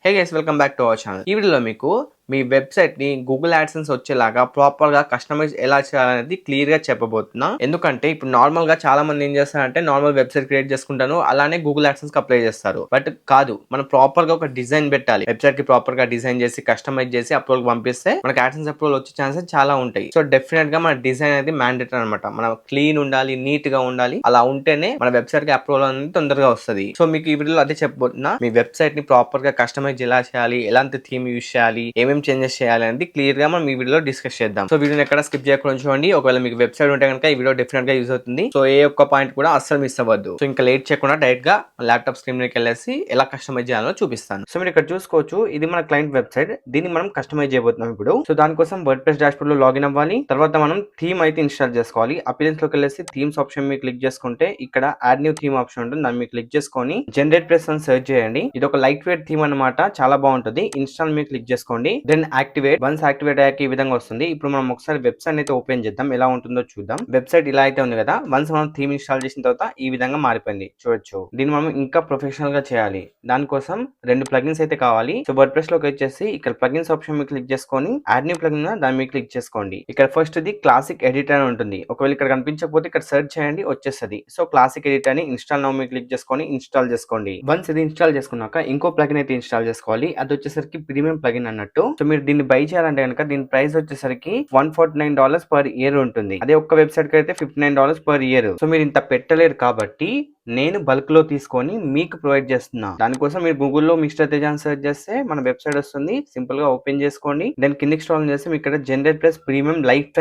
Hey guys, welcome back to our channel. ఈ వీడియోలో మీకు మీ వెబ్సైట్ ని గూగుల్ యాడ్సెన్స్ వచ్చేలాగా ప్రాపర్ గా కస్టమైజ్ ఎలా చేయాలనేది క్లియర్ గా చెప్పబోతున్నా. ఎందుకంటే ఇప్పుడు నార్మల్ గా చాలా మంది ఏం చేస్తారంటే నార్మల్ వెబ్సైట్ క్రియేట్ చేసుకుంటాను, అలానే గూగుల్ యాడ్సెన్స్ కి అప్లై చేస్తారు. బట్ కాదు, మనం ప్రాపర్ గా ఒక డిజైన్ పెట్టాలి. వెబ్సైట్ కి ప్రాపర్ గా డిజైన్ చేసి కస్టమైజ్ చేసి అప్లోడ్ పంపిస్తే మనకి యాడ్సెన్స్ అప్రూవల్ వచ్చే ఛాన్సెస్ చాలా ఉంటాయి. సో డెఫినెట్ గా మన డిజైన్ అనేది మ్యాండేటరీ అనమాట. మనం క్లీన్ ఉండాలి, నీట్ గా ఉండాలి. అలా ఉంటేనే మన వెబ్సైట్ కి అప్రూవల్ అనేది తొందరగా వస్తుంది. సో మీకు ఈ వీడియోలో అదే చెప్పబోతున్నా. మీ వెబ్సైట్ ని ప్రాపర్ గా కస్టమైజ్ ఎలా చేయాలి, ఎలాంటి థీమ్ యూజ్ చేయాలి, ఏమేమి చేంజెస్ చేయాలి అనేది క్లియర్ గా మనం ఈ వీడియోలో డిస్కస్ చేద్దాం. సో వీడియోని ఎక్కడ స్కిప్ చేయకుండా చూడండి. ఒకవేళ మీకు వెబ్సైట్ ఉంటే కనుక ఈ వీడియో డెఫినెట్ గా యూజ్ అవుతుంది. సో ఏ ఒక్క పాయింట్ కూడా అస్సలు మిస్ అవ్వద్దు. సో ఇంకా లేట్ చేయకుండా డైరెక్ట్ గా ల్యాప్టాప్ స్క్రీన్ లోకి వెళ్ళేసి ఎలా కస్టమైజ్ చేయాలో చూపిస్తాను. సో మీరు ఇక్కడ చూసుకోవచ్చు, ఇది మన క్లయింట్ వెబ్సైట్. దీన్ని మనం కస్టమైజ్ చేయబోతున్నాం ఇప్పుడు. సో దానికోసం వర్డ్ ప్రెస్ డాష్బోర్డ్ లో లాగిన్ అవ్వాలి. తర్వాత మనం థీమ్ అయితే ఇన్స్టాల్ చేసుకోవాలి. అపిరెన్స్ లోకి వెళ్ళేసి థీమ్స్ ఆప్షన్ మీద క్లిక్ చేసుకుంటే ఇక్కడ యాడ్ న్యూ థీమ్ ఆప్షన్ ఉంటుంది. దాన్ని మీరు క్లిక్ చేసుకొని జనరేట్ ప్రెస్ అని సెర్చ్ చేయండి. ఇది ఒక లైట్ వెయిట్ థీమ్ అనమాట, చాలా బాగుంటుంది. ఇన్స్టాల్ మీద క్లిక్ చేసుకోండి. Then activate. వన్స్ యాక్టివేట్ అయ్యాక ఈ విధంగా వస్తుంది. ఇప్పుడు మనం ఒకసారి వెబ్సైట్ అయితే ఓపెన్ చేద్దాం, ఎలా ఉంటుందో చూద్దాం. వెబ్సైట్ ఇలా అయితే ఉంది కదా. వన్స్ మనం థీమ్ ఇన్స్టాల్ చేసిన తర్వాత ఈ విధంగా మారిపోయింది, చూడొచ్చు. దీన్ని మనం ఇంకా ప్రొఫెషనల్ గా చేయాలి. దానికోసం రెండు ప్లగిన్స్ అయితే కావాలి. సో వర్డ్ ప్రెస్ లోకి వచ్చేసి ఇక్కడ ప్లగిన్స్ ఆప్షన్ మీద క్లిక్ చేసుకొని యాడ్ న్యూ ప్లగిన్ దాని మీద క్లిక్ చేసుకోండి. ఇక్కడ ఫస్ట్ ది క్లాసిక్ ఎడిటర్ అని ఉంటుంది. ఒకవేళ ఇక్కడ కనిపించకపోతే ఇక్కడ సెర్చ్ చేయండి, వచ్చేస్తుంది. సో క్లాసిక్ ఎడిటర్ అని ఇన్స్టాల్ నౌ మీద క్లిక్ చేసుకొని ఇన్స్టాల్ చేసుకోండి. వన్స్ ఇది ఇన్స్టాల్ చేసుకున్నాక ఇంకో ప్లగిన్ అయితే ఇన్స్టాల్ చేసుకోవాలి. అది వచ్చేసరికి ప్రీమియం ప్లగిన్ అన్నట్టు. సో మీరు దీన్ని బై చేయాలంటే కనుక దీని ప్రైస్ వచ్చేసరికి $149 పర్ ఇయర్ ఉంటుంది. అదే ఒక్క వెబ్సైట్ కి అయితే $59 పర్ ఇయర్. సో మీరు ఇంత పెట్టలేరు కాబట్టి నేను బల్క్ లో తీసుకొని మీకు ప్రొవైడ్ చేస్తున్నా. దానికోసం మీరు గూగుల్లో మిస్టర్ తేజ అని సెర్చ్ చేస్తే మన వెబ్సైట్ వస్తుంది. సింపుల్ గా ఓపెన్ చేసుకోండి. దాని కిందకి స్క్రోల్ చేసి మీకు ఇక్కడ generate plus premium life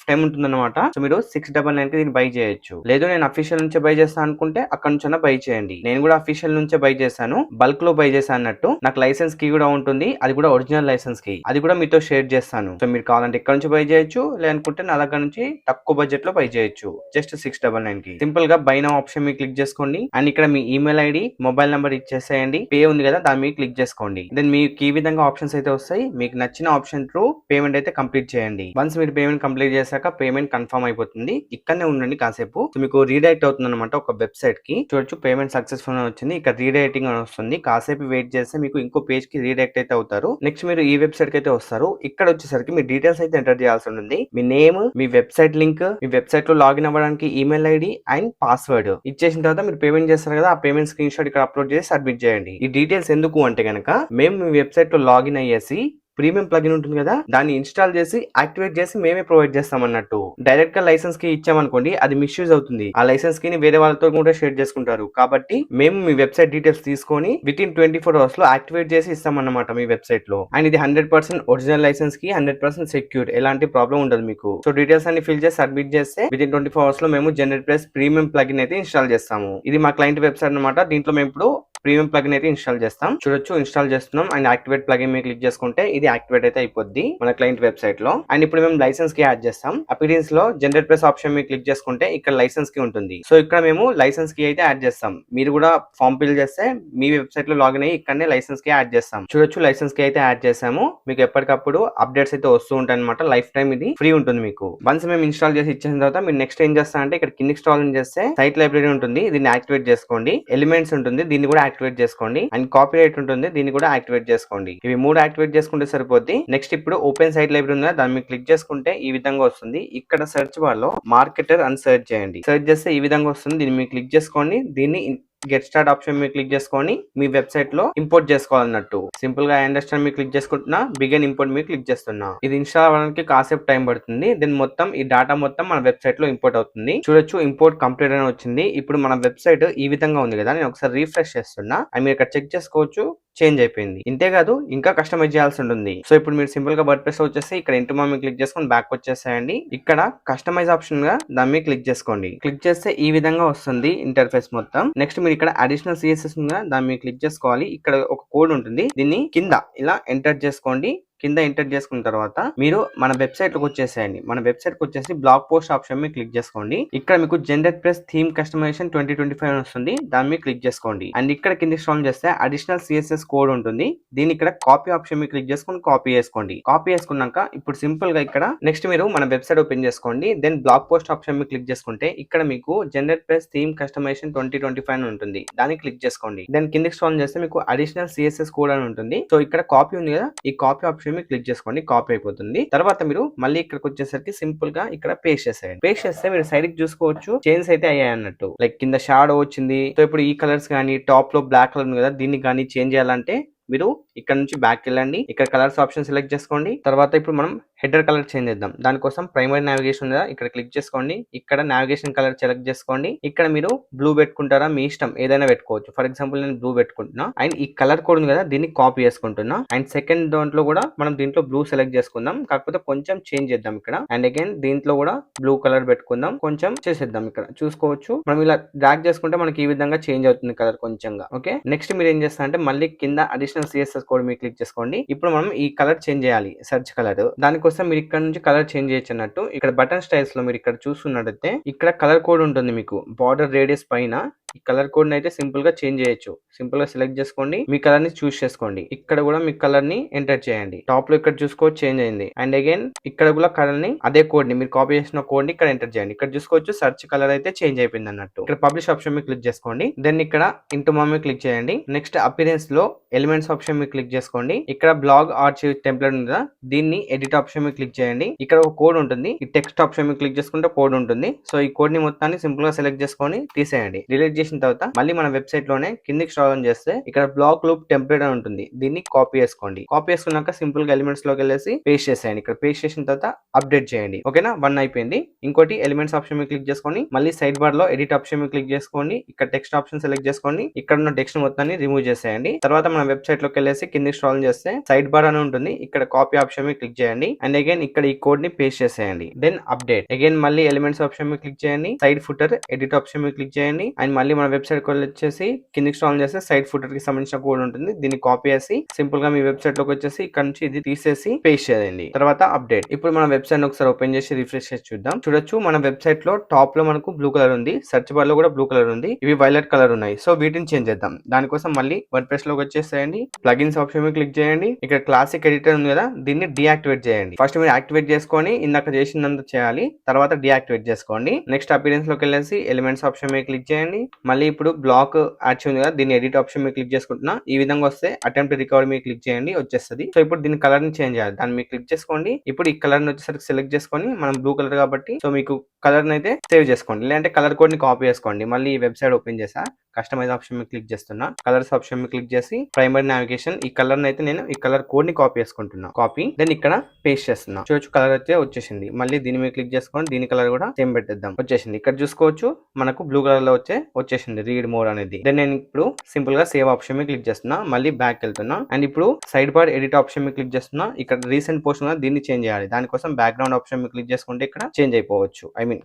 time ఉంటుంది అనమాట. సో మీరు 699 కి దీన్ని బై చేయొచ్చు. లేదు నేను అఫీషియల్ నుంచే బై చేస్తాను అనుకుంటే అక్కడ నుంచి బై చేయండి. నేను కూడా అఫీషియల్ నుంచే బై చేశాను, బల్క్ లో బై చేశాను అన్నట్టు. నాకు లైసెన్స్ కీ కూడా ఉంటుంది, అది కూడా ఒరిజినల్ లైసెన్స్ కీ. అది కూడా మీతో షేర్ చేస్తాను. సో మీరు కావాలంటే ఇక్కడ నుంచి బై చేయొచ్చు, లేదనుకుంటే నా దగ్గర నుంచి తక్కువ బడ్జెట్ లో బై చేయొచ్చు. జస్ట్ 699 కి. సింపుల్ గా బై నౌ ఆప్షన్ మీద క్లిక్ చేసుకోండి. అండ్ ఇక్కడ మీ ఈమెయిల్ ఐడి, మొబైల్ నెంబర్ ఇచ్చేసేయండి. పే ఉంది కదా, దాని మీద క్లిక్ చేసుకోండి. దెన్ మీకు ఈ విధంగా ఆప్షన్స్ అయితే వస్తాయి. మీకు నచ్చిన ఆప్షన్ త్రూ పేమెంట్ అయితే కంప్లీట్ చేయండి. వన్స్ మీరు పేమెంట్ కంప్లీట్ చేశాక పేమెంట్ కన్ఫర్మ్ అయిపోతుంది. ఇక్కడనే ఉండండి కాసేపు. సో మీకు రీడైరెక్ట్ అవుతుంది అనమాట ఒక వెబ్సైట్ కి. చూడొచ్చు, పేమెంట్ సక్సెస్ఫుల్ అని వచ్చింది. ఇక్కడ రీడైరెక్టింగ్ అని వస్తుంది. కాసేపు వెయిట్ చేస్తే మీకు ఇంకో పేజ్ కి రీడైరెక్ట్ అయితే అవుతారు. నెక్స్ట్ మీరు ఈ వెబ్సైట్ కి అయితే వస్తారు. ఇక్కడ వచ్చేసరికి మీ డీటెయిల్స్ అయితే ఎంటర్ చేయాల్సి ఉంటుంది. మీ నేమ్, మీ వెబ్సైట్ లింక్, మీ వెబ్సైట్ లో లాగిన్ అవ్వడానికి ఈమెయిల్ ఐడి అండ్ పాస్వర్డ్ ఇచ్చేసిన తర్వాత మీరు పేమెంట్ చేస్తారు కదా, ఆ పేమెంట్ స్క్రీన్ షాట్ ఇక్కడ అప్లోడ్ చేసి సబ్మిట్ చేయండి. ఈ డీటెయిల్స్ ఎందుకు అంటే గనక మేము మీ వెబ్సైట్ లో లాగిన్ అయ్యేసి ప్రీమియం ప్లగిన్ ఉంటుంది కదా, దాన్ని ఇన్స్టాల్ చేసి యాక్టివేట్ చేసి మేమే ప్రొవైడ్ చేస్తాం అన్నట్టు. డైరెక్ట్ గా లైసెన్స్ కి ఇచ్చామనుకోండి, అది మిస్యూజ్ అవుతుంది. ఆ లైసెన్స్ కి వేరే వాళ్ళతో కూడా షేర్ చేసుకుంటారు. కాబట్టి మేము మీ వెబ్సైట్ డీటెయిల్స్ తీసుకొని విత్ ఇన్ 24 hours లో యాక్టివేట్ చేసి ఇస్తామన్నమాట మీ వెబ్సైట్ లో. అండ్ ఇది 100% ఒరిజినల్ లైసెన్స్ కి 100% సెక్యూర్, ఎలాంటి ప్రాబ్లం ఉండదు మీకు. సో డీటెయిల్స్ అన్ని ఫిల్ చేసి సబ్మిట్ చేస్తే విత్ ఇన్ 24 hours లో మేము జనరేట్ ప్లస్ ప్రీమియం ప్లగిన్ అయితే ఇన్స్టాల్ చేస్తాము. ఇది మా క్లయింట్ వెబ్సైట్ అనమాట. దీంట్లో మేము ఇప్పుడు ప్రీమియం ప్లగిన్ అయితే ఇన్స్టాల్ చేస్తాం. చూడొచ్చు, ఇన్స్టాల్ చేస్తున్నాం. అండ్ యాక్టివేట్ ప్లగిన్ మీద క్లిక్ చేసుకుంటే ఇది యాక్టివేట్ అయితే అయిపోద్ది మన క్లయింట్ వెబ్సైట్ లో. అండ్ ఇప్పుడు మేము లైసెన్స్ కి యాడ్ చేస్తాం. అపిరియన్స్ లో జనరేట్ ప్లస్ ఆప్షన్ మీద క్లిక్ చేసుకుంటే ఇక్కడ లైసెన్స్ కి ఉంటుంది. సో ఇక్కడ మేము లైసెన్స్ కి అయితే యాడ్ చేస్తాం. మీరు కూడా ఫామ్ ఫిల్ చేస్తే మీ వెబ్సైట్ లో లాగిన్ అయ్యి ఇక్కడనే లైసెన్స్ కి యాడ్ చేస్తాం. చూడొచ్చు, లైసెన్స్ కి అయితే యాడ్ చేసాము. మీకు ఎప్పటికప్పుడు అప్డేట్స్ అయితే వస్తూ ఉంటాయి అనమాట. లైఫ్ టైం ఇది ఫ్రీ ఉంటుంది మీకు. వన్స్ మేము ఇన్స్టాల్ చేసి ఇచ్చిన తర్వాత మీరు నెక్స్ట్ ఏం చేస్తారంటే ఇక్కడ కిందికి స్క్రాల్ చేస్తే సైట్ లైబ్రరీ ఉంటుంది, దీన్ని యాక్టివేట్ చేసుకోండి. ఎలిమెంట్స్ ఉంటుంది, దీన్ని కూడా యాక్టివేట్ చేసుకోండి. అండ్ కాపీరైట్ ఉంటుంది, దీన్ని కూడా యాక్టివేట్ చేసుకోండి. ఇవి మూడు యాక్టివేట్ చేసుకుంటే సరిపోద్ది. నెక్స్ట్ ఇప్పుడు ఓపెన్ సైట్ లైబ్రరీ ఉందా, దాన్ని మీరు క్లిక్ చేసుకుంటే ఈ విధంగా వస్తుంది. ఇక్కడ సెర్చ్ బార్ లో మార్కెటర్ అని సెర్చ్ చేయండి. సెర్చ్ చేస్తే ఈ విధంగా వస్తుంది. దీన్ని మీరు క్లిక్ చేసుకోండి. దీన్ని గెట్ స్టార్ట్ ఆప్షన్ మీద క్లిక్ చేసుకొని మీ వెబ్సైట్ లో ఇంపోర్ట్ చేసుకోవాలన్నట్టు. సింపుల్ గా అండర్స్టాండ్ మీద క్లిక్ చేసుకుంటున్నా, బిగిన్ ఇంపోర్ట్ మీద క్లిక్ చేస్తున్నా. ఇది ఇన్స్టాల్ అవ్వడానికి కాసేపు టైం పడుతుంది. దెన్ మొత్తం ఈ డేటా మొత్తం మన వెబ్సైట్ లో ఇంపోర్ట్ అవుతుంది. చూడొచ్చు, ఇంపోర్ట్ కంప్లీట్ అని వచ్చింది. ఇప్పుడు మన వెబ్సైట్ ఈ విధంగా ఉంది కదా. నేను ఒకసారి రీఫ్రెష్ చేస్తున్నా. అండ్ మీరు ఇక్కడ చెక్ చేసుకోవచ్చు, చేంజ్ అయిపోయింది. ఇంతేకాదు ఇంకా కస్టమైజ్ చేయాల్సి ఉంటుంది. సో ఇప్పుడు మీరు సింపుల్ గా వర్డ్ ప్రెస్ వచ్చేసి ఇక్కడ ఇంటర్మా మీద క్లిక్ చేసుకొని బ్యాక్ వచ్చేసేయండి. ఇక్కడ కస్టమైజ్ ఆప్షన్ గా దాని మీద క్లిక్ చేసుకోండి. క్లిక్ చేస్తే ఈ విధంగా వస్తుంది ఇంటర్ఫేస్ మొత్తం. నెక్స్ట్ మీరు ఇక్కడ అడిషనల్ సిఎస్ఎస్ ఉందా, దాని మీద క్లిక్ చేసుకోవాలి. ఇక్కడ ఒక కోడ్ ఉంటుంది, దీన్ని కింద ఇలా ఎంటర్ చేసుకోండి. కింద ఎంటర్ చేసుకున్న తర్వాత మీరు మన వెబ్సైట్ లోకి వచ్చేసేయండి. మన వెబ్సైట్ కి వచ్చేసి బ్లాగ్ పోస్ట్ ఆప్షన్ మీద క్లిక్ చేసుకోండి. ఇక్కడ మీకు జనరేట్ ప్లస్ థీమ్ కస్టమైజేషన్ 2025 అని వస్తుంది. దాని మీద క్లిక్ చేసుకోండి. అండ్ ఇక్కడ కింద స్క్రోల్ చేస్తే అడిషనల్ సిఎస్ఎస్ కోడ్ ఉంటుంది. దీని ఇక్కడ కాపీ ఆప్షన్ మీద క్లిక్ చేసుకొని కాపీ చేసుకోండి. కాపీ చేసుకున్నాక ఇప్పుడు సింపుల్ గా ఇక్కడ నెక్స్ట్ మీరు మన వెబ్సైట్ ఓపెన్ చేసుకోండి. దెన్ బ్లాగ్ పోస్ట్ ఆప్షన్ మీద క్లిక్ చేసుకుంటే ఇక్కడ మీకు జనరేట్ ప్లస్ థీమ్ కస్టమైజేషన్ 2025 అని ఉంటుంది. దాన్ని క్లిక్ చేసుకోండి. దెన్ కిందకి స్క్రోల్ చేస్తే మీకు అడిషనల్ సిఎస్ఎస్ కోడ్ అని ఉంటుంది. సో ఇక్కడ కాపీ ఉంది కదా, ఈ కాపీ ఆప్షన్ మీద క్లిక్ చేసుకోండి. కాపీ అయిపోతుంది. తర్వాత మీరు మళ్ళీ ఇక్కడికి వచ్చేసరికి సింపుల్ గా ఇక్కడ పేస్ట్ చేసేయండి. పేస్ట్ చేస్తే మీరు సైడ్ కి చూసుకోవచ్చు చేంజ్ అయితే అయ్యాయి అన్నట్టు. లైక్ కింద షాడో వచ్చింది. సో ఇప్పుడు ఈ కలర్స్ కానీ టాప్ లో బ్లాక్ కలర్ ఉంది కదా, దీన్ని కానీ చేంజ్ చేయాలంటే మీరు ఇక్కడ నుంచి బ్యాక్ వెళ్ళండి. ఇక్కడ కలర్స్ ఆప్షన్ సెలెక్ట్ చేసుకోండి. తర్వాత ఇప్పుడు మనం హెడర్ కలర్ చేంజ్ చేద్దాం. దానికోసం ప్రైమరీ నావిగేషన్ ఉందా, ఇక్కడ క్లిక్ చేసుకోండి. ఇక్కడ నావిగేషన్ కలర్ సెలెక్ట్ చేసుకోండి. ఇక్కడ మీరు బ్లూ పెట్టుకుంటారా, మీ ఇష్టం ఏదైనా పెట్టుకోవచ్చు. ఫర్ ఎగ్జాంపుల్ నేను బ్లూ పెట్టుకుంటున్నా. అండ్ ఈ కలర్ కోడ్ ఉంది కదా, దీన్ని కాపీ చేసుకుంటున్నా. అండ్ సెకండ్ దాంట్లో కూడా మనం దీంట్లో బ్లూ సెలెక్ట్ చేసుకుందాం. కాకపోతే కొంచెం చేంజ్ చేద్దాం ఇక్కడ. అండ్ అగైన్ దీంట్లో కూడా బ్లూ కలర్ పెట్టుకుందాం. కొంచెం చేసేద్దాం. ఇక్కడ చూసుకోవచ్చు మనం ఇలా డ్రాగ్ చేసుకుంటే మనకి ఈ విధంగా చేంజ్ అవుతుంది కలర్ కొంచెంగా. ఓకే, నెక్స్ట్ మీరు ఏం చేస్తా అంటే మళ్ళీ కింద అడిషనల్ సిఎస్ఎస్ కోడ్ మీద క్లిక్ చేసుకోండి. ఇప్పుడు మనం ఈ కలర్ చేంజ్ చేయాలి, సెర్చ్ కలర్. దానికోసం మీరు ఇక్కడ నుంచి కలర్ చేంజ్ చేయొచ్చు అన్నట్టు. ఇక్కడ బటన్ స్టైల్స్ లో మీరు ఇక్కడ చూస్తున్నట్టయితే ఇక్కడ కలర్ కోడ్ ఉంటుంది. మీకు బార్డర్ రేడియస్ పైన ఈ కలర్ కోడ్ అయితే సింపుల్ గా చేంజ్ చేయొచ్చు. సింపుల్ గా సెలెక్ట్ చేసుకోండి. మీ కలర్ ని చూస్ చేసుకోండి. ఇక్కడ కూడా మీ కలర్ ని ఎంటర్ చేయండి. టాప్ లో ఇక్కడ చూసుకోవచ్చు చేంజ్ అయింది. అండ్ అగైన్ ఇక్కడ కూడా కలర్ ని అదే కోడ్ ని మీరు కాపీ చేసిన కోడ్ ని ఇక్కడ ఎంటర్ చేయండి. ఇక్కడ చూసుకోవచ్చు సర్చ్ కలర్ అయితే చేంజ్ అయిపోయింది అన్నట్టు. ఇక్కడ పబ్లిష్ ఆప్షన్ మీద క్లిక్ చేసుకోండి. దెన్ ఇక్కడ ఇంటూ మా మీద క్లిక్ చేయండి. నెక్స్ట్ అపిరెన్స్ లో ఎలిమెంట్స్ ఆప్షన్ మీద క్లిక్ చేసుకోండి. ఇక్కడ బ్లాగ్ ఆర్చీవ్ టెంప్లెట్ ఉంది కదా, దీన్ని ఎడిట్ ఆప్షన్ మీద క్లిక్ చేయండి. ఇక్కడ ఒక కోడ్ ఉంటుంది. ఈ టెక్స్ట్ ఆప్షన్ మీద క్లిక్ చేసుకుంటే కోడ్ ఉంటుంది. సో ఈ కోడ్ ని మొత్తాన్ని సింపుల్ గా సెలెక్ట్ చేసుకొని తీసేయండి. డిలీట్ చేసిన తర్వాత మళ్ళీ మన వెబ్సైట్ లోనే కిందికి స్క్రోల్ చేస్తే ఇక్కడ బ్లాక్ లూప్ టెంప్లెట్ అని ఉంటుంది. దీన్ని కాపీ చేసుకోండి. కాపీ చేసుకున్నాక సింపుల్ గా ఎలిమెంట్స్ లోకి వెళ్ళేసి పేస్ట్ చేసేయండి. ఇక్కడ పేస్ట్ చేసిన తర్వాత అప్డేట్ చేయండి. ఓకేనా, 1 అయిపోయింది. ఇంకోటి ఎలిమెంట్స్ ఆప్షన్ మీద క్లిక్ చేసుకొని మళ్ళీ సైడ్ బార్ లో ఎడిట్ ఆప్షన్ మీద క్లిక్ చేసుకోండి. ఇక్కడ టెక్స్ట్ ఆప్షన్ సెలెక్ట్ చేసుకోండి. ఇక్కడ ఉన్న టెక్స్ట్ మొత్తాన్ని రిమూవ్ చేసేయండి. తర్వాత మన వెబ్సైట్ లోకి వెళ్ళేసి కిందికి స్క్రోల్ చేస్తే సైడ్ బార్ అని ఉంటుంది. ఇక్కడ కాపీ ఆప్షన్ మీద క్లిక్ చేయండి. అండ్ అగైన్ ఇక్కడ ఈ కోడ్ ని పేస్ట్ చేసేయండి. Then update. అగైన్ మళ్ళీ ఎలిమెంట్స్ ఆప్షన్ మీద క్లిక్ చేయండి. సైడ్ ఫుటర్ ఎడిట్ ఆప్షన్ మీద క్లిక్ చేయండి. అండ్ మళ్ళీ మన వెబ్సైట్ వచ్చేసి కిందికి స్క్రోల్ చేస్తే సైడ్ ఫుటర్ కి సంబంధించిన కోడ్ ఉంటుంది. దీన్ని కాపీ చేసి సింపుల్ గా మీ వెబ్సైట్ లోకి వచ్చేసి ఇక్కడ నుంచి ఇది తీసేసి పేస్ట్ చేయండి. తర్వాత అప్డేట్. ఇప్పుడు మన వెబ్సైట్ ఒకసారి ఓపెన్ చేసి రిఫ్రెష్ చేసి చూద్దాం. చూడొచ్చు మన వెబ్సైట్ లో టాప్ లో మనకు బ్లూ కలర్ ఉంది. సెర్చ్ బార్ లో కూడా బ్లూ కలర్ ఉంది. ఇవి వైలెట్ కలర్ ఉన్నాయి. సో వీటిని చేంజ్ చేద్దాం. దానికోసం మళ్ళీ వర్డ్ ప్రెస్ లోకి వచ్చేసేయండి. ప్లగిన్స్ ఆప్షన్ మీద క్లిక్ చేయండి. ఇక్కడ క్లాసిక్ ఎడిటర్ ఉంది కదా, దీన్ని డియాక్టివేట్ చేయండి. ఫస్ట్ మీరు యాక్టివేట్ చేసుకొని ఇందాక చేసినంత చేయాలి. తర్వాత డియాక్టివేట్ చేసుకోండి. నెక్స్ట్ అపిరెన్స్ లోకి వెళ్ళేసి ఎలిమెంట్స్ ఆప్షన్ మీద క్లిక్ చేయండి. మళ్ళీ ఇప్పుడు బ్లాక్ యాడ్ ఉంది కదా, దీన్ని ఎడిట్ ఆప్షన్ మీద క్లిక్ చేసుకుంటున్నా. ఈ విధంగా వస్తే అటెంప్ట్ రికవరీ మీద క్లిక్ చేయండి, వచ్చేస్తుంది. సో ఇప్పుడు దీని కలర్ ని చేంజ్ చేయాలి. దాన్ని మీరు క్లిక్ చేసుకోండి. ఇప్పుడు ఈ కలర్ ని వచ్చేసరికి సెలెక్ట్ చేసుకొని మనం బ్లూ కలర్ కాబట్టి సో మీకు కలర్ ని అయితే సేవ్ చేసుకోండి. లేదంటే కలర్ కోడ్ ని కాపీ చేసుకోండి. మళ్ళీ ఈ వెబ్సైట్ ఓపెన్ చేసా, కస్టమైజ్ ఆప్షన్ మీద క్లిక్ చేస్తున్నా. కలర్స్ ఆప్షన్ మీద క్లిక్ చేసి ప్రైమరీ నావిగేషన్ ఈ కలర్ ని అయితే నేను ఈ కలర్ కోడ్ ని కాపీ చేసుకుంటున్నా. కాపీ దెన్ ఇక్కడ పేస్ట్ చేస్తున్నా. చూడొచ్చు కలర్ అయితే వచ్చేసింది. మళ్ళీ దీని మీద క్లిక్ చేసుకొని దీని కలర్ కూడా సేమ్ పెట్టేద్దాం, వచ్చేసింది. ఇక్కడ చూసుకోవచ్చు మనకు బ్లూ కలర్ లో వచ్చేసింది రీడ్ మోర్ అనేది. దెన్ నేను ఇప్పుడు సింపుల్ గా సేవ్ ఆప్షన్ మీద క్లిక్ చేస్తున్నా. మళ్ళీ బ్యాక్ వెళ్తున్నా. అండ్ ఇప్పుడు సైడ్ బార్ ఎడిట్ ఆప్షన్ మీద క్లిక్ చేస్తున్నా. ఇక్కడ రీసెంట్ పోస్ట్ ఉంది, దీన్ని చేంజ్ చేయాలి. దానికోసం బ్యాక్గ్రౌండ్ ఆప్షన్ మీద క్లిక్ చేసుకుంటే ఇక్కడ చేంజ్ అయిపోవచ్చు. ఐ మీన్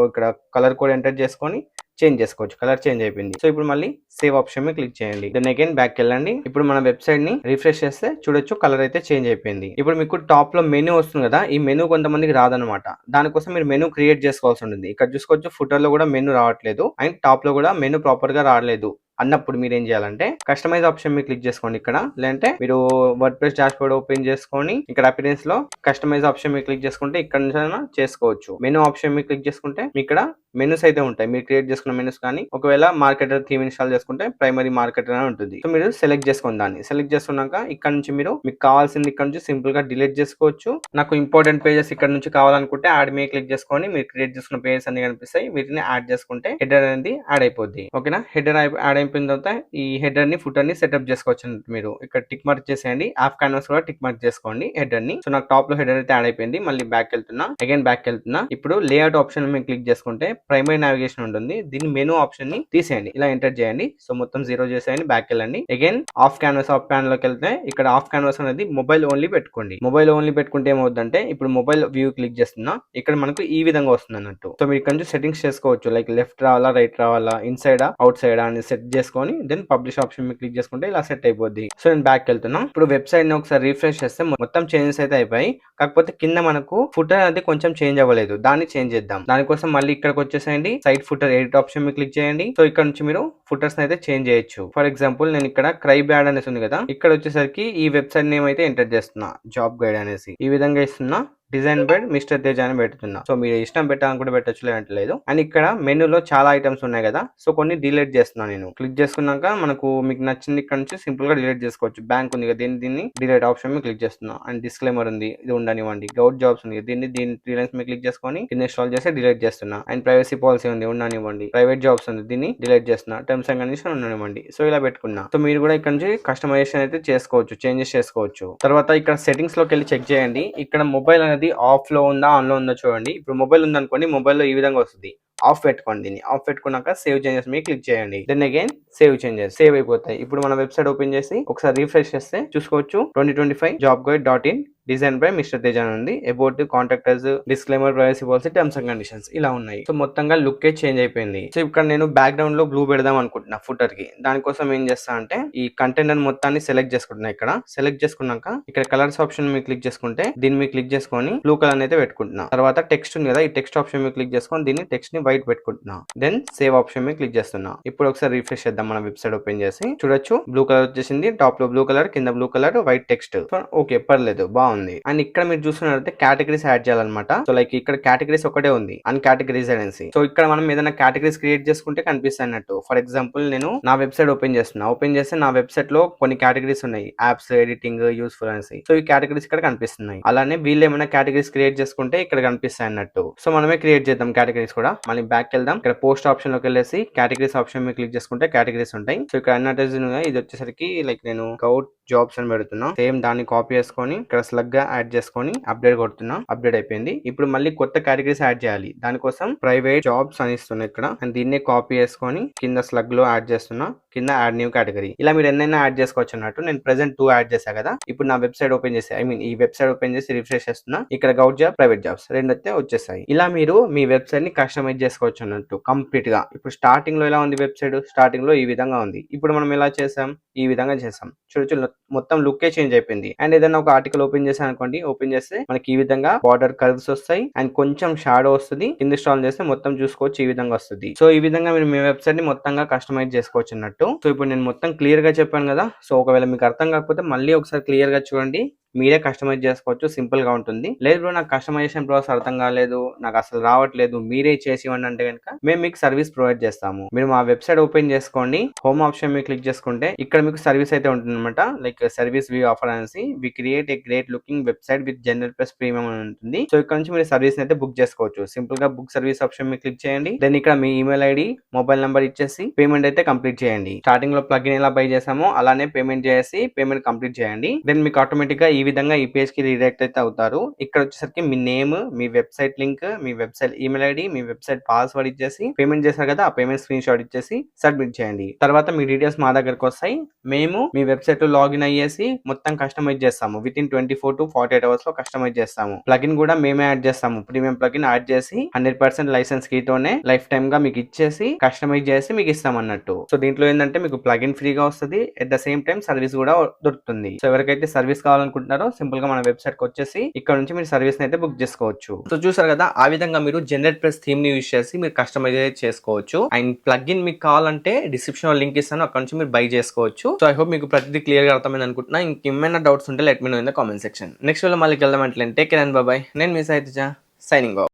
ఇక్కడ కలర్ కోడ్ ఎంటర్ చేసుకొని చేంజ్ చేసుకోవచ్చు. కలర్ చేంజ్ అయిపోయింది. సో ఇప్పుడు మళ్ళీ సేవ్ ఆప్షన్ మీద క్లిక్ చేయండి. దెన్ అగైన్ బ్యాక్ వెళ్ళండి. ఇప్పుడు మన వెబ్సైట్ ని రిఫ్రెష్ చేస్తే చూడొచ్చు కలర్ అయితే చేంజ్ అయిపోయింది. ఇప్పుడు మీకు టాప్ లో మెనూ వస్తుంది కదా, ఈ మెనూ కొంతమందికి రాదనమాట. దానికోసం మీరు మెనూ క్రియేట్ చేసుకోవాల్సి ఉంటుంది. ఇక్కడ చూసుకోవచ్చు ఫుటర్ లో కూడా మెనూ రావట్లేదు అండ్ టాప్ లో కూడా మెనూ ప్రాపర్ గా రావట్లేదు అన్నప్పుడు మీరు ఏం చేయాలంటే కస్టమైజ్ ఆప్షన్ మీద క్లిక్ చేసుకోండి. ఇక్కడ లేదంటే మీరు word press dash board open చేసుకొని ఇక్కడ అపిరెన్స్ లో కస్టమైజ్ ఆప్షన్ మీద క్లిక్ చేసుకుంటే ఇక్కడ నుంచి చేసుకోవచ్చు. మెనూ ఆప్షన్ మీద క్లిక్ చేసుకుంటే ఇక్కడ మెనూస్ అయితే ఉంటాయి. మీరు క్రియేట్ చేసుకున్న మెనూస్ కానీ ఒకవేళ మార్కెటర్ థీమ్ ఇన్స్టాల్ చేసుకుంటే ప్రైమరీ మార్కెటర్ అని ఉంటుంది. సో మీరు సెలెక్ట్ చేసుకుని దాన్ని సెలెక్ట్ చేసుకున్నాక ఇక్కడ నుంచి మీరు మీకు కావాల్సింది ఇక్కడ నుంచి సింపుల్ గా డిలీట్ చేసుకోవచ్చు. నాకు ఇంపార్టెంట్ పేజెస్ ఇక్కడ నుంచి కావాలనుకుంటే యాడ్ మీద క్లిక్ చేసుకొని మీరు క్రియేట్ చేసుకున్న పేజెస్ అన్ని కనిపిస్తాయి. వీటిని యాడ్ చేసుకుంటే హెడర్ అనేది యాడ్ అయిపోద్ది. ఓకేనా, హెడర్ యాడ్ అయిపోయిన తర్వాత ఈ హెడర్ ని ఫుటర్ ని సెటప్ చేసుకోవచ్చు. మీరు ఇక్కడ టిక్ మార్క్ చేసేయండి. హాఫ్ క్యాన్వాస్ కూడా టిక్ మార్క్ చేసుకోండి హెడర్ ని. సో నాకు టాప్ లో హెడర్ అయితే యాడ్ అయిపోయింది. మళ్ళీ బ్యాక్ వెళ్తున్నా. అగైన్ బ్యాక్ వెళ్తున్నా. ఇప్పుడు లేఅవుట్ ఆప్షన్ మీద క్లిక్ చేసుకుంటే ప్రైమరీ నావిగేషన్ ఉంటుంది. దీని మెనూ ఆప్షన్ ని తీసేయండి. ఇలా ఎంటర్ చేయండి. సో మొత్తం 0 చేసేయండి. బ్యాక్ వెళ్ళండి. Again of canvas of pan లోకి వెళ్తే ఇక్కడ ఆఫ్ క్యాన్వాస్ అనేది మొబైల్ ఓన్లీ పెట్టుకోండి. మొబైల్ ఓన్లీ పెట్టుకుంటే ఏమవుతుందంటే ఇప్పుడు మొబైల్ వ్యూ క్లిక్ చేస్తున్నా. ఇక్కడ మనకు ఈ విధంగా వస్తుంది అన్నట్టు. సో మీరు ఇక్కడ నుంచి సెట్టింగ్స్ చేసుకోవచ్చు. లైక్ లెఫ్ట్ రావాలా, రైట్ రావాలా, ఇన్సైడ్ అవుట్ సైడ్ అని సెట్ చేసుకొని దెన్ పబ్లిష్ ఆప్షన్ మీద క్లిక్ చేసుకుంటే ఇలా సెట్ అయిపోద్ది. సో నేను బ్యాక్ వెళ్తున్నాం. ఇప్పుడు వెబ్సైట్ ని ఒకసారి రిఫ్రెష్ చేస్తే మొత్తం చేంజెస్ అయితే అయిపోయి, కాకపోతే కింద మనకు ఫుటర్ అనేది కొంచెం చేంజ్ అవ్వలేదు. దాన్ని చేంజ్ చేద్దాం. దానికోసం మళ్ళీ ఇక్కడికి వచ్చేసేయండి. సైట్ ఫుటర్ ఎడిట్ ఆప్షన్ మీద క్లిక్ చేయండి. సో ఇక్కడ నుంచి మీరు ఫుటర్స్ అయితే చేంజ్ చేయొచ్చు. ఫర్ ఎగ్జాంపుల్ నేను ఇక్కడ క్రై బ్యాడ్ అనేసి ఉంది కదా, ఇక్కడ వచ్చేసరికి ఈ వెబ్సైట్ నేమ్ అయితే ఎంటర్ చేస్తున్నా, జాబ్ గైడ్ అనేసి ఈ విధంగా ఇస్తున్నా. డిజైన్ బెడ్ మిస్టర్ తేజ అని పెడుతున్నా. సో మీరు ఇష్టం పెట్టాలనుకుంటే పెట్టచ్చు, లేదంటే లేదు. అండ్ ఇక్కడ మెనూలో చాలా ఐటమ్స్ ఉన్నాయి కదా, సో కొన్ని డిలీట్ చేస్తున్నాను నేను. క్లిక్ చేసుకున్నాక మనకు మీకు నచ్చింది ఇక్కడ నుంచి సింపుల్ గా డిలీట్ చేసుకోవచ్చు. బ్యాంక్ ఉంది కదా, దీన్ని డిలీట్ ఆప్షన్ మీద క్లిక్ చేస్తున్నా. అండ్ డిస్క్లైమర్ ఉంది, ఇది ఉండనివ్వండి. గౌట్ జాబ్స్ ఉంది, దీన్ని 3 లైన్స్ మీద క్లిక్ చేసుకొని కింద ఇన్స్టాల్ చేసి డిలీట్ చేస్తున్నా. అండ్ ప్రైవసీ పాలసీ ఉంది, ఉండనివ్వండి. ప్రైవేట్ జాబ్స్ ఉంది, దీన్ని డిలీట్ చేస్తున్నా. టర్మ్స్ అండ్ కండిషన్ ఉండనివ్వండి. సో ఇలా పెట్టుకున్నా. సో మీరు కూడా ఇక్కడ నుంచి కస్టమైజేషన్ అయితే చేసుకోవచ్చు, చేంజెస్ చేసుకోవచ్చు. తర్వాత ఇక్కడ సెట్టింగ్స్ లోకి వెళ్ళి చెక్ చేయండి. ఇక్కడ మొబైల్ అనేది ఆఫ్ లో ఉందా ఆన్ లో ఉందా చూడండి. ఇప్పుడు మొబైల్ ఉందనుకోండి, మొబైల్లో ఈ విధంగా వస్తుంది. ఆఫ్ పెట్టుకోండి. దీన్ని ఆఫ్ పెట్టుకున్నాక సేవ్ చేంజెస్ మీద క్లిక్ చేయండి. Then again save changes save అయిపోతాయి. ఇప్పుడు మన వెబ్సైట్ ఓపెన్ చేసి ఒకసారి రిఫ్రెష్ చేస్తే చూసుకోవచ్చు 2025 jobguide.in design by mister Teja ఉంది. About contractors, disclaimer, privacy policy, terms and conditions ఇలా ఉన్నాయి. సో మొత్తంగా లుక్ చేంజ్ అయిపోయింది. సో ఇక్కడ నేను బ్యాక్గ్రౌండ్ లో బ్లూ పెడదాం అనుకుంటున్నా ఫుటర్ కి. దానికోసం ఏం చేస్తా అంటే ఈ కంటైనర్ మొత్తాన్ని సెలెక్ట్ చేసుకుంటున్నా. ఇక్కడ సెలెక్ట్ చేసుకున్నాక ఇక్కడ కలర్స్ ఆప్షన్ మీద క్లిక్ చేసుకుంటే దీని మీద క్లిక్ చేసుకొని బ్లూ కలర్ అయితే పెట్టుకుంటున్నా. తర్వాత టెక్స్ట్ ఉంది కదా, ఈ టెక్స్ట్ ఆప్షన్ మీద క్లిక్ చేసుకొని దీన్ని టెక్స్ట్ ని వైట్ పెట్టుకుంటున్నా. దెన్ సేవ్ ఆప్షన్ మీద క్లిక్ చేస్తున్నా. ఇప్పుడు ఒకసారి రిఫ్రెష్ చేద్దాం మన వెబ్సైట్ ఓపెన్ చేసి. చూడొచ్చు బ్లూ కలర్ వచ్చేసింది. టాప్ లో బ్లూ కలర్, కింద blue colour, white text. Okay పర్లేదు, బాగుంది. అండ్ ఇక్కడ మీరు చూస్తున్నట్లయితే కేటగిరీస్ యాడ్ చేయాలన్నమాట. సో లైక్ ఇక్కడ కేటగిరీస్ ఒకటే ఉంది, అన్ కేటగిరీస్ అనేసి. సో ఇక్కడ మనం ఏదైనా కేటగిరీస్ క్రియేట్ చేసుకుంటే కనిపిస్తాయి అన్నట్టు. ఫర్ ఎగ్జాంపుల్ నేను నా వెబ్సైట్ ఓపెన్ చేస్తున్నా. ఓపెన్ చేస్తే నా వెబ్సైట్ లో కొన్ని కేటగిరీస్ ఉన్నాయి, యాప్స్, ఎడిటింగ్, యూస్ఫుల్ అనేసి. సో ఈ కేటగిరీస్ ఇక్కడ కనిపిస్తున్నాయి. అలానే వీళ్ళు ఏమైనా కేటగిరీస్ క్రియేట్ చేసుకుంటే ఇక్కడ కనిపిస్తాయి అన్నట్టు. సో మనమే క్రియేట్ చేద్దాం కేటగిరీస్ కూడా. మళ్ళీ బ్యాక్ వెళ్దాం. ఇక్కడ పోస్ట్ ఆప్షన్ లోకి వెళ్ళేసి కేటగిరీస్ ఆప్షన్ మీద క్లిక్ చేసుకుంటే కేటగిరీస్ ఉంటాయి. సో ఇక్కడ అడ్వర్టైజింగ్ ఇది వచ్చేసరికి లైక్ నేను గౌట్ జాబ్స్ అని పెడుతున్నా. సేమ్ దాన్ని కాపీ చేసుకొని ఇక్కడ స్లగ్ గా యాడ్ చేసుకొని అప్డేట్ కొడుతున్నా. అప్డేట్ అయిపోయింది. ఇప్పుడు మళ్ళీ కొత్త కేటగిరీస్ యాడ్ చేయాలి. దానికోసం ప్రైవేట్ జాబ్స్ అని ఇస్తున్నా ఇక్కడ. అండ్ దీన్ని కాపీ చేసుకొని కింద స్లగ్ లో యాడ్ చేస్తున్నా. కింద యాడ్ న్యూ కేటగిరీ. ఇలా మీరు ఎన్నైనా యాడ్ చేసుకోవచ్చు అన్నట్టు. నేను ప్రెసెంట్ 2 యాడ్ చేశా కదా. ఇప్పుడు నా వెబ్సైట్ ఓపెన్ చేసి ఈ వెబ్సైట్ ఓపెన్ చేసి రిఫ్రెష్ చేస్తున్నా. ఇక్కడ గౌట్ జాబ్, ప్రైవేట్ జాబ్స్ రెండు అయితే వచ్చేసాయి. ఇలా మీరు మీ వెబ్సైట్ ని కస్టమైజ్ చేసుకోవచ్చు అన్నట్టు కంప్లీట్ గా. ఇప్పుడు స్టార్టింగ్ లో ఎలా ఉంది వెబ్సైట్, స్టార్టింగ్ లో ఈ విధంగా ఉంది. ఇప్పుడు మనం ఎలా చేసాం, ఈ విధంగా చేసాం. చూడొచ్చు మొత్తం లుక్ చేంజ్ అయిపోయింది. అండ్ ఏదైనా ఒక ఆర్టికల్ ఓపెన్ చేసాను అనుకోండి, ఓపెన్ చేస్తే మనకి ఈ విధంగా బార్డర్ కర్వ్స్ వస్తాయి అండ్ కొంచెం షాడో వస్తుంది. ఇన్స్టాల్ చేస్తే మొత్తం చూసుకోవచ్చు, ఈ విధంగా వస్తుంది. సో ఈ విధంగా మీరు మీ వెబ్సైట్ ని మొత్తంగా కస్టమైజ్ చేసుకోవచ్చు అన్నట్టు. సో ఇప్పుడు నేను మొత్తం క్లియర్ గా చెప్పాను కదా. సో ఒకవేళ మీకు అర్థం కాకపోతే మళ్ళీ ఒకసారి క్లియర్ గా చూడండి. మీరే కస్టమైజ్ చేసుకోవచ్చు, సింపుల్ గా ఉంటుంది. లేదు బ్రో నాకు కస్టమైజేషన్ ప్రాసెస్ అర్థం కాలేదు, నాకు అసలు రావట్లేదు, మీరే చేసి ఇవ్వండి అంటే కనుక మేము మీకు సర్వీస్ ప్రొవైడ్ చేస్తాము. మీరు మా వెబ్సైట్ ఓపెన్ చేసుకోండి. హోమ్ ఆప్షన్ మీద క్లిక్ చేసుకుంటే ఇక్కడ మీకు సర్వీస్ అయితే ఉంటుంది అనమాట. లైక్ సర్వీస్ వి ఆఫర్ అనేసి we create a great looking website with general plus premium అని ఉంటుంది. సో ఇక్కడ నుంచి మీరు సర్వీస్ అయితే బుక్ చేసుకోవచ్చు. సింపుల్ గా బుక్ సర్వీస్ ఆప్షన్ మీద క్లిక్ చేయండి. దెన్ ఇక్కడ మీ ఈమెయిల్ ఐడి, మొబైల్ నెంబర్ ఇచ్చేసి పేమెంట్ అయితే కంప్లీట్ చేయండి. స్టార్టింగ్ లో ప్లగిన్ ఎలా బై చేసామో అలానే పేమెంట్ చేసి పేమెంట్ కంప్లీట్ చేయండి. దెన్ మీకు ఆటోమేటిక్ గా ఈ విధంగా ఈ పేజ్ కి రీడైరెక్ట్ అయితే అవుతారు. ఇక్కడ వచ్చేసరికి మీ నేమ్, మీ వెబ్సైట్ లింక్, మీ వెబ్సైట్ ఈమెయిల్ ఐడి, మీ వెబ్సైట్ పాస్వర్డ్ ఇచ్చేసి పేమెంట్ చేశారు కదా, ఆ పేమెంట్ స్క్రీన్ షాట్ ఇచ్చేసి సబ్మిట్ చేయండి. తర్వాత మీ డీటెయిల్స్ మా దగ్గరకు వస్తాయి. మేము మీ వెబ్సైట్ లో లాగిన్ అయ్యేసి మొత్తం కస్టమైజ్ చేస్తాము. విత్ ఇన్ 24 to 48 hours లో కస్టమైజ్ చేస్తాము. ప్లగిన్ కూడా మేమే యాడ్ చేస్తాము. ప్రీమియం ప్లగిన్ యాడ్ చేసి 100% లైసెన్స్ కీతోనే లైఫ్ టైమ్ గా మీకు ఇచ్చేసి కస్టమైజ్ చేసి మీకు ఇస్తాం అన్నట్టు. సో దీంట్లో ఏంటంటే మీకు ప్లగిన్ ఫ్రీగా వస్తుంది. At the same time service కూడా దొరుకుతుంది. సో ఎవరికైతే సర్వీస్ కావాలనుకుంటున్నారో సింపుల్ గా మన వెబ్సైట్ కి వచ్చేసి ఇక్కడ నుంచి మీరు సర్వీస్ అయితే బుక్ చేసుకోవచ్చు. సో చూసారు కదా, ఆ విధంగా మీరు జనరేట్ ప్లస్ థీమ్ ని యూజ్ చేసి మీరు కస్టమైజ్ చేసుకోవచ్చు. అండ్ ప్లగిన్ మీకు కావాలంటే డిస్క్రిప్షన్ లో లింక్ ఇస్తాను, అక్కడ నుంచి మీరు బై చేసుకోవచ్చు. సో ఐ హోప్ మీకు ప్రతిదీ క్లియర్ గా అర్థమైంది అనుకుంటున్నా. ఇంకేమైనా డౌట్స్ ఉంటే let me know in the comment section. Next video మళ్ళీ వెళ్దాం అంటే take care and bye bye. నేను మీ సైతేజ సైనింగ్ ఆఫ్.